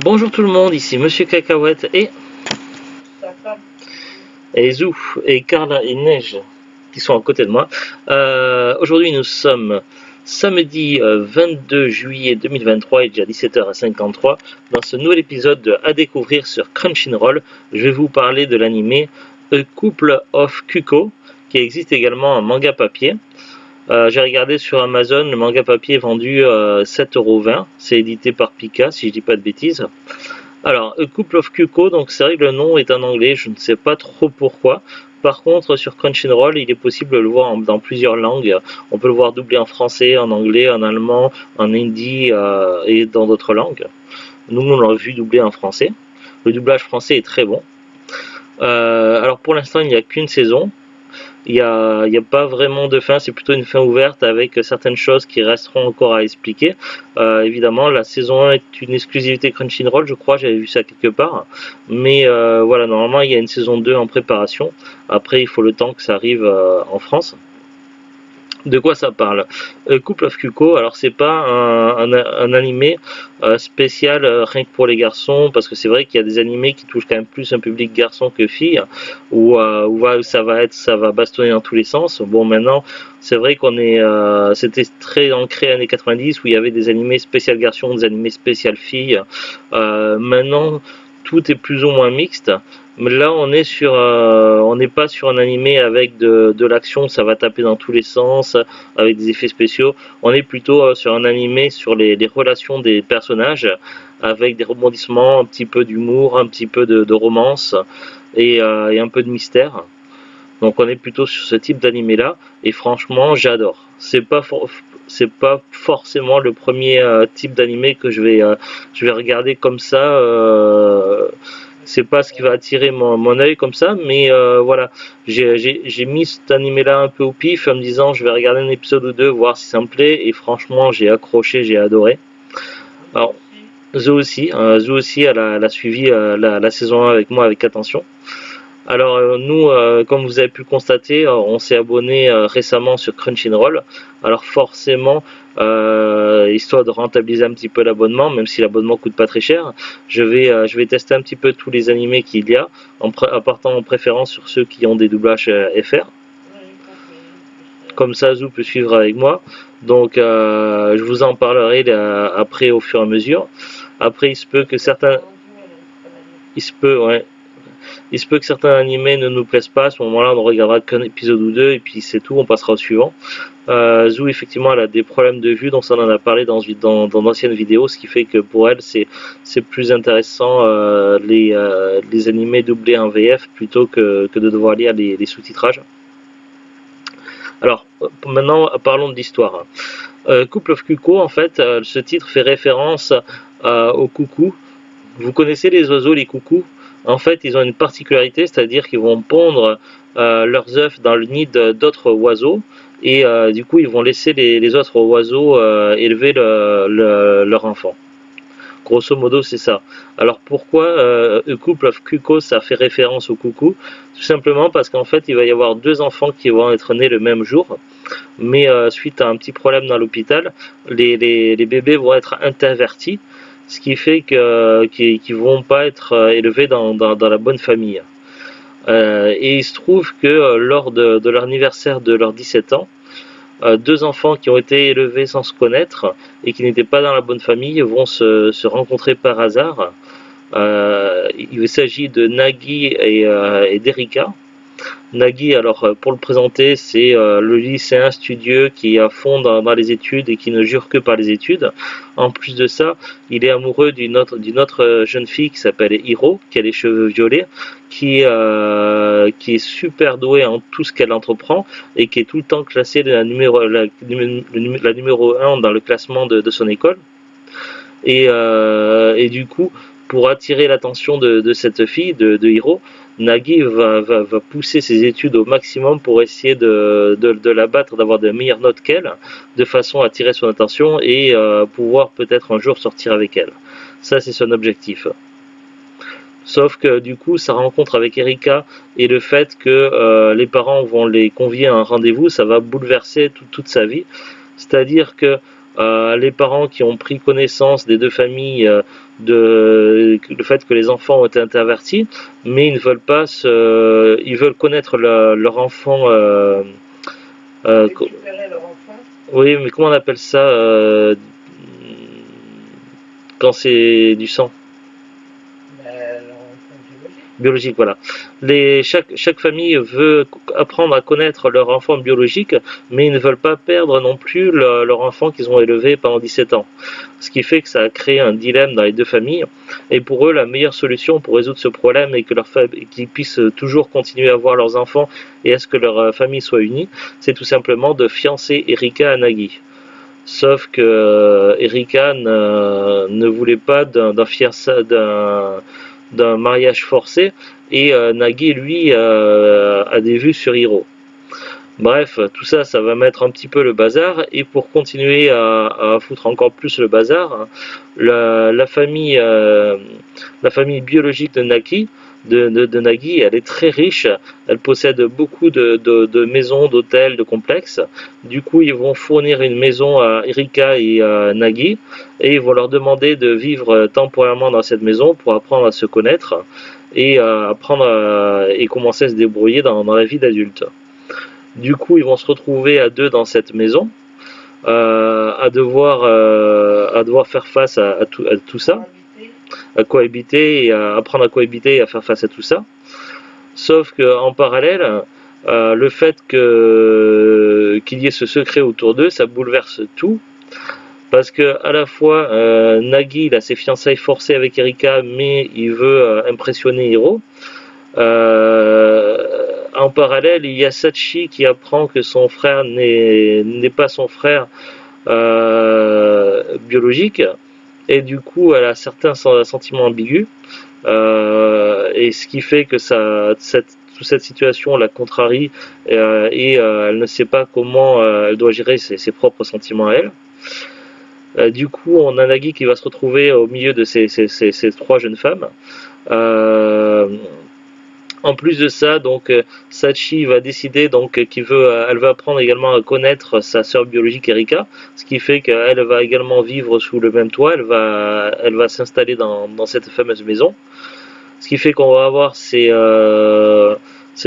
Bonjour tout le monde, ici Monsieur Cacahuète et Zou et Carla et Neige qui sont à côté de moi. Aujourd'hui nous sommes samedi 22 juillet 2023, il est déjà 17h53. Dans ce nouvel épisode de À découvrir sur Crunchyroll, je vais vous parler de l'anime A Couple of Cuco qui existe également en manga papier. J'ai regardé sur Amazon, le manga papier est vendu 7,20€. C'est édité par Pika, si je dis pas de bêtises. Alors, A Couple of Cuco, donc c'est vrai que le nom est en anglais, je ne sais pas trop pourquoi. Par contre, sur Crunchyroll, il est possible de le voir dans plusieurs langues. On peut le voir doublé en français, en anglais, en allemand, en hindi et dans d'autres langues. Nous, on l'a vu doublé en français. Le doublage français est très bon. Alors, pour l'instant, il n'y a qu'une saison. Il n'y a pas vraiment de fin, c'est plutôt une fin ouverte avec certaines choses qui resteront encore à expliquer. Évidemment, la saison 1 est une exclusivité Crunchyroll, je crois, j'avais vu ça quelque part. Mais voilà, normalement, il y a une saison 2 en préparation. Après, il faut le temps que ça arrive en France. De quoi ça parle? Couple of Cuco, alors c'est pas un animé spécial rien que pour les garçons, parce que c'est vrai qu'il y a des animés qui touchent quand même plus un public garçon que fille, où ça va bastonner dans tous les sens. Bon, maintenant c'est vrai qu'on est c'était très ancré années 90 où il y avait des animés spécial garçons, des animés spécial filles. Maintenant tout est plus ou moins mixte. Mais là, on n'est pas sur un animé avec de l'action, ça va taper dans tous les sens, avec des effets spéciaux. On est plutôt sur un animé sur les relations des personnages, avec des rebondissements, un petit peu d'humour, un petit peu de romance et un peu de mystère. Donc, on est plutôt sur ce type d'animé là, et franchement, j'adore. C'est pas forcément le premier type d'animé que je vais regarder comme ça. C'est pas ce qui va attirer mon œil comme ça, mais voilà, j'ai mis cet animé là un peu au pif en me disant je vais regarder un épisode ou deux, voir si ça me plaît, et franchement j'ai accroché, j'ai adoré. Alors Zo aussi elle a suivi la saison 1 avec moi avec attention. Alors nous, comme vous avez pu le constater, on s'est abonné récemment sur Crunchyroll. Alors forcément, histoire de rentabiliser un petit peu l'abonnement, même si l'abonnement coûte pas très cher, je vais tester un petit peu tous les animés qu'il y a, en partant en préférence sur ceux qui ont des doublages FR. Comme ça, Zou peut suivre avec moi. Donc, je vous en parlerai après au fur et à mesure. Après, il se peut que certains animés ne nous plaisent pas. À ce moment-là, on ne regardera qu'un épisode ou deux et puis c'est tout, on passera au suivant. Zou, effectivement, elle a des problèmes de vue, donc ça on en a parlé dans d'anciennes vidéos, ce qui fait que pour elle, c'est plus intéressant les animés doublés en VF plutôt que de devoir lire les sous-titrages. Alors, maintenant, parlons de l'histoire. Couple of Cuco, en fait, ce titre fait référence aux coucous. Vous connaissez les oiseaux, les coucous? En fait, ils ont une particularité, c'est-à-dire qu'ils vont pondre leurs œufs dans le nid d'autres oiseaux, et du coup, ils vont laisser les autres oiseaux élever leur enfant. Grosso modo, c'est ça. Alors pourquoi A Couple of Cuco, ça fait référence au coucou? Tout simplement parce qu'en fait, il va y avoir deux enfants qui vont être nés le même jour, mais suite à un petit problème dans l'hôpital, les bébés vont être intervertis, ce qui fait qu'ils ne vont pas être élevés dans la bonne famille. Et il se trouve que lors de leur anniversaire de leurs 17 ans, deux enfants qui ont été élevés sans se connaître et qui n'étaient pas dans la bonne famille vont se rencontrer par hasard. Il s'agit de Nagi et d'Erika. Nagi, alors pour le présenter, c'est le lycéen studieux qui est à fond dans les études et qui ne jure que par les études. En plus de ça, il est amoureux d'une autre jeune fille qui s'appelle Hiro, qui a les cheveux violets, qui est super douée en tout ce qu'elle entreprend et qui est tout le temps classée la numéro 1 dans le classement de son école. Et du coup, pour attirer l'attention de cette fille, de Hiro, Nagi va pousser ses études au maximum pour essayer de la battre, d'avoir de meilleures notes qu'elle, de façon à attirer son attention et pouvoir peut-être un jour sortir avec elle. Ça, c'est son objectif. Sauf que du coup, sa rencontre avec Erika et le fait que les parents vont les convier à un rendez-vous, ça va bouleverser toute sa vie. C'est-à-dire que Les parents qui ont pris connaissance des deux familles de le fait que les enfants ont été intervertis, mais ils ne veulent pas ils veulent connaître leur enfant. Récupérer leur enfant. Oui, mais comment on appelle ça quand c'est du sang? Leur enfant biologique. Biologique, voilà. Chaque famille veut apprendre à connaître leur enfant biologique, mais ils ne veulent pas perdre non plus leur enfant qu'ils ont élevé pendant 17 ans. Ce qui fait que ça a créé un dilemme dans les deux familles. Et pour eux, la meilleure solution pour résoudre ce problème et qu'ils puissent toujours continuer à voir leurs enfants et à ce que leur famille soit unie, c'est tout simplement de fiancer Erika à Nagi. Sauf que Erika ne voulait pas d'un mariage forcé et Nagi lui a des vues sur Hiro. Bref, tout ça, ça va mettre un petit peu le bazar et pour continuer à foutre encore plus le bazar, la famille biologique de Nagi, elle est très riche, elle possède beaucoup de maisons, d'hôtels, de complexes. Du coup, ils vont fournir une maison à Erika et à Nagi et ils vont leur demander de vivre temporairement dans cette maison pour apprendre à se connaître et et commencer à se débrouiller dans la vie d'adulte. Du coup, ils vont se retrouver à deux dans cette maison, à devoir faire face à tout ça, à cohabiter et à apprendre à cohabiter et à faire face à tout ça. Sauf qu'en parallèle, le fait qu'il y ait ce secret autour d'eux, ça bouleverse tout. Parce que à la fois, Nagi, il a ses fiançailles forcées avec Erika, mais il veut impressionner Hiro. En parallèle, il y a Sachi qui apprend que son frère n'est pas son frère biologique, et du coup, elle a certains sentiments ambigus, et ce qui fait que toute cette situation la contrarie, et elle ne sait pas comment elle doit gérer ses propres sentiments à elle. Du coup, on a Nagi qui va se retrouver au milieu de ces trois jeunes femmes. En plus de ça, donc Sachi va décider elle va apprendre également à connaître sa sœur biologique Erika, ce qui fait qu'elle va également vivre sous le même toit. Elle va s'installer dans cette fameuse maison, ce qui fait qu'on va avoir ces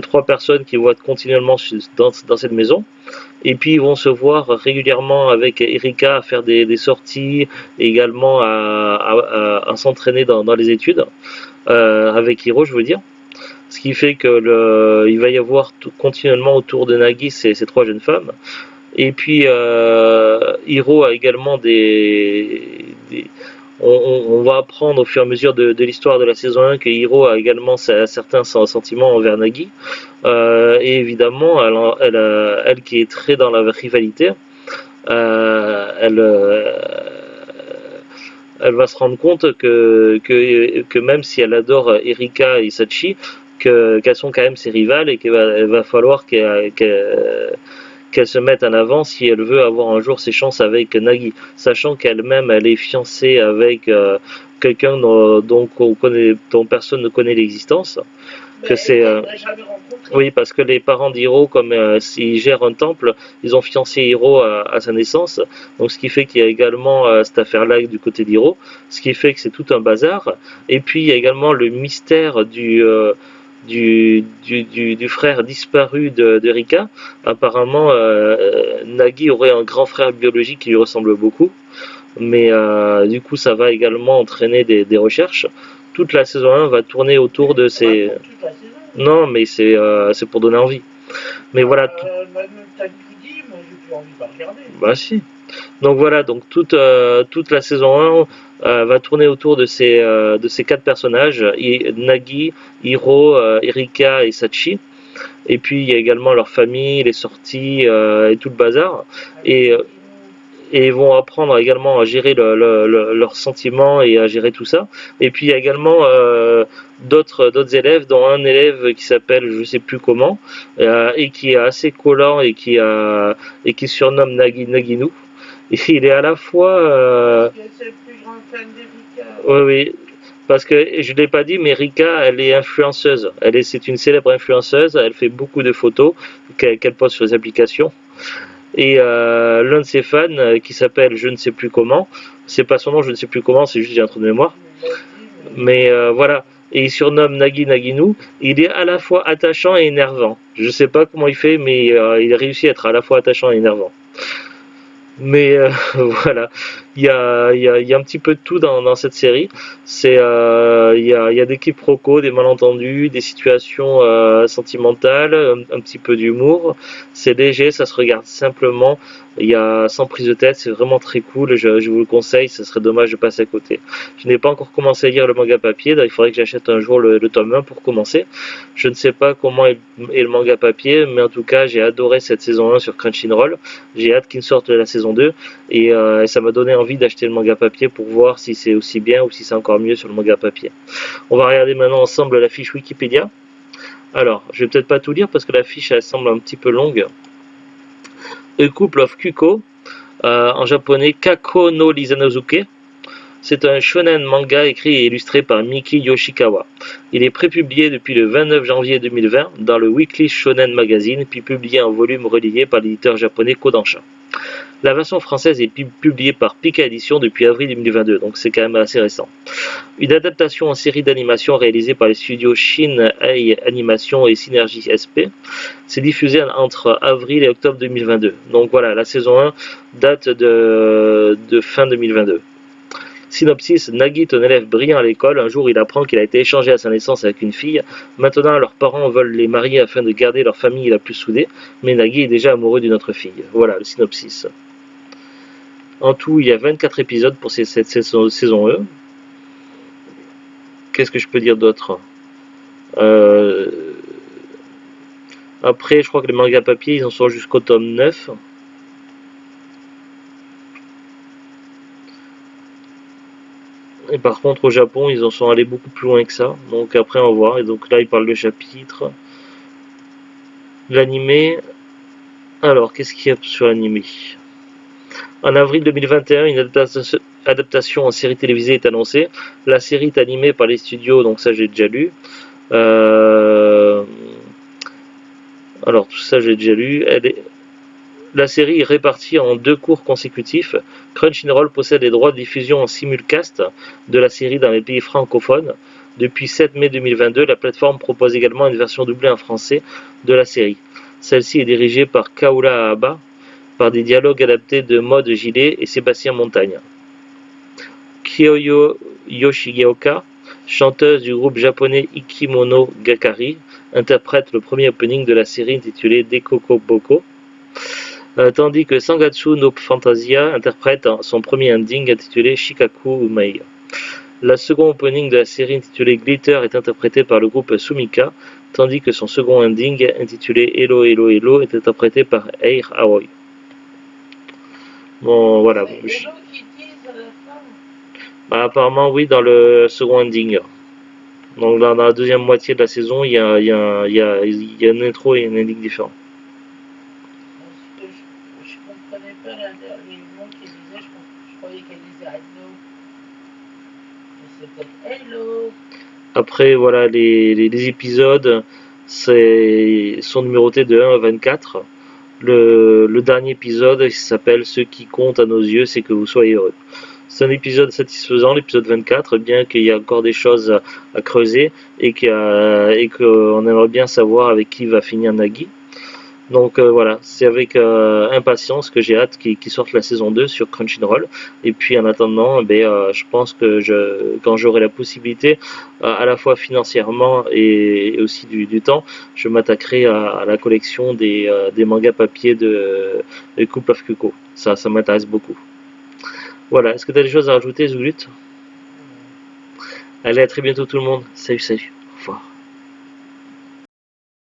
trois personnes qui vont être continuellement dans cette maison. Et puis ils vont se voir régulièrement avec Erika à faire des sorties, et également à s'entraîner dans les études, avec Hiro, je veux dire. Ce qui fait il va y avoir continuellement autour de Nagi ces trois jeunes femmes. Et puis Hiro a également on va apprendre au fur et à mesure de l'histoire de la saison 1 que Hiro a également certains sentiments envers Nagi. Et évidemment, elle qui est très dans la rivalité, elle va se rendre compte que même si elle adore Erika et Sachi, qu'elles sont quand même ses rivales et qu'il va falloir qu'elle se mette en avant si elle veut avoir un jour ses chances avec Nagi, sachant qu'elle-même elle est fiancée avec quelqu'un dont personne ne connaît l'existence. Que c'est oui, parce que les parents d'Hiro, comme s'ils gèrent un temple, ils ont fiancé Hiro à sa naissance, donc ce qui fait qu'il y a également cette affaire-là du côté d'Hiro, ce qui fait que c'est tout un bazar. Et puis il y a également le mystère du frère disparu de Rika. Apparemment, Nagi aurait un grand frère biologique qui lui ressemble beaucoup, mais du coup ça va également entraîner des recherches. Toute la saison 1 va tourner autour de ces... Non, mais c'est pour donner envie. Mais voilà. T'as tout dit, moi j'ai plus envie de regarder. Bah si. Donc voilà, donc toute la saison 1 va tourner autour de ces quatre personnages, Nagi, Hiro, Erika et Sachi. Et puis il y a également leur famille, les sorties et tout le bazar. Et ils vont apprendre également à gérer leurs sentiments et à gérer tout ça. Et puis il y a également d'autres élèves, dont un élève qui s'appelle je sais plus comment, et qui est assez collant et qui surnomme Naginu. Et il est à la fois... C'est le plus grand fan d'Erika. Oui, oui. Parce que je ne l'ai pas dit, mais Rika, elle est influenceuse. C'est une célèbre influenceuse. Elle fait beaucoup de photos qu'elle poste sur les applications. Et l'un de ses fans, qui s'appelle je ne sais plus comment, c'est pas son nom, je ne sais plus comment, c'est juste j'ai un trou de mémoire. Il l'a dit, mais Mais voilà, et il surnomme Nagi Naginu. Il est à la fois attachant et énervant. Je sais pas comment il fait, mais il a réussi à être à la fois attachant et énervant. Mais voilà, il y a un petit peu de tout dans cette série. Il y a des quiproquos, des malentendus, des situations sentimentales, un petit peu d'humour. C'est léger, ça se regarde simplement. Il y a sans prise de tête, c'est vraiment très cool. Je vous le conseille, ce serait dommage de passer à côté. Je n'ai pas encore commencé à lire le manga papier, il faudrait que j'achète un jour le tome 1 pour commencer. Je ne sais pas comment est le manga papier, mais en tout cas, j'ai adoré cette saison 1 sur Crunchyroll. J'ai hâte qu'il sorte la saison 2 et ça m'a donné envie d'acheter le manga papier pour voir si c'est aussi bien ou si c'est encore mieux sur le manga papier. On va regarder maintenant ensemble la fiche Wikipédia. Alors, je vais peut-être pas tout lire parce que la fiche elle semble un petit peu longue. A Couple of Kuko, en japonais Kako no Lizanosuke. C'est un shonen manga écrit et illustré par Miki Yoshikawa. Il est prépublié depuis le 29 janvier 2020 dans le Weekly Shonen Magazine, puis publié en volume relié par l'éditeur japonais Kodansha. La version française est publiée par Pika Édition depuis avril 2022, donc c'est quand même assez récent. Une adaptation en série d'animation réalisée par les studios Shin-Ei Animation et Synergy SP. C'est diffusé entre avril et octobre 2022. Donc voilà, la saison 1 date de fin 2022. Synopsis, Nagi est un élève brillant à l'école. Un jour, il apprend qu'il a été échangé à sa naissance avec une fille. Maintenant, leurs parents veulent les marier afin de garder leur famille la plus soudée. Mais Nagi est déjà amoureux d'une autre fille. Voilà le synopsis. En tout, il y a 24 épisodes pour cette saison E. Qu'est-ce que je peux dire d'autre Après, je crois que les mangas papier, ils en sont jusqu'au tome 9. Et par contre, au Japon, ils en sont allés beaucoup plus loin que ça. Donc après, on va voir. Et donc là, ils parlent de chapitres. L'animé. Alors, qu'est-ce qu'il y a sur l'animé? En avril 2021, une adaptation en série télévisée est annoncée. La série est animée par les studios, donc ça j'ai déjà lu. Alors tout ça j'ai déjà lu. La série est répartie en 2 cours consécutifs. Crunchyroll possède les droits de diffusion en simulcast de la série dans les pays francophones. Depuis 7 mai 2022, la plateforme propose également une version doublée en français de la série. Celle-ci est dirigée par Kaola Aaba, par des dialogues adaptés de Maud Gillet et Sébastien Montagne. Kyoyo Yoshioka, chanteuse du groupe japonais Ikimono Gakari, interprète le premier opening de la série intitulé Dekoko Boko, tandis que Sangatsu no Fantasia interprète son premier ending intitulé Shikaku Umei. La seconde opening de la série intitulée Glitter est interprété par le groupe Sumika, tandis que son second ending intitulé Hello Hello Hello est interprété par Eir Aoi. Bon, voilà. Apparemment, oui, dans le second ending. Donc, dans la deuxième moitié de la saison, il y a une intro et un ending différent. Je comprenais pas les mots qu'il disait, je croyais qu'elle disait hello. C'est peut-être hello. Après, voilà, les épisodes sont numérotés de 1 à 24. Le dernier épisode s'appelle « Ce qui compte à nos yeux, c'est que vous soyez heureux ». C'est un épisode satisfaisant, l'épisode 24, bien qu'il y a encore des choses à creuser et qu'on aimerait bien savoir avec qui va finir Nagi. Donc voilà, c'est avec impatience que j'ai hâte qu'il sorte la saison 2 sur Crunchyroll. Et puis en attendant, je pense que quand j'aurai la possibilité, à la fois financièrement et aussi du temps, je m'attaquerai à la collection des mangas papier de Couple of Kuko. Ça m'intéresse beaucoup. Voilà, est-ce que tu as des choses à rajouter, Zulut? Allez, à très bientôt tout le monde. Salut, salut. Au revoir.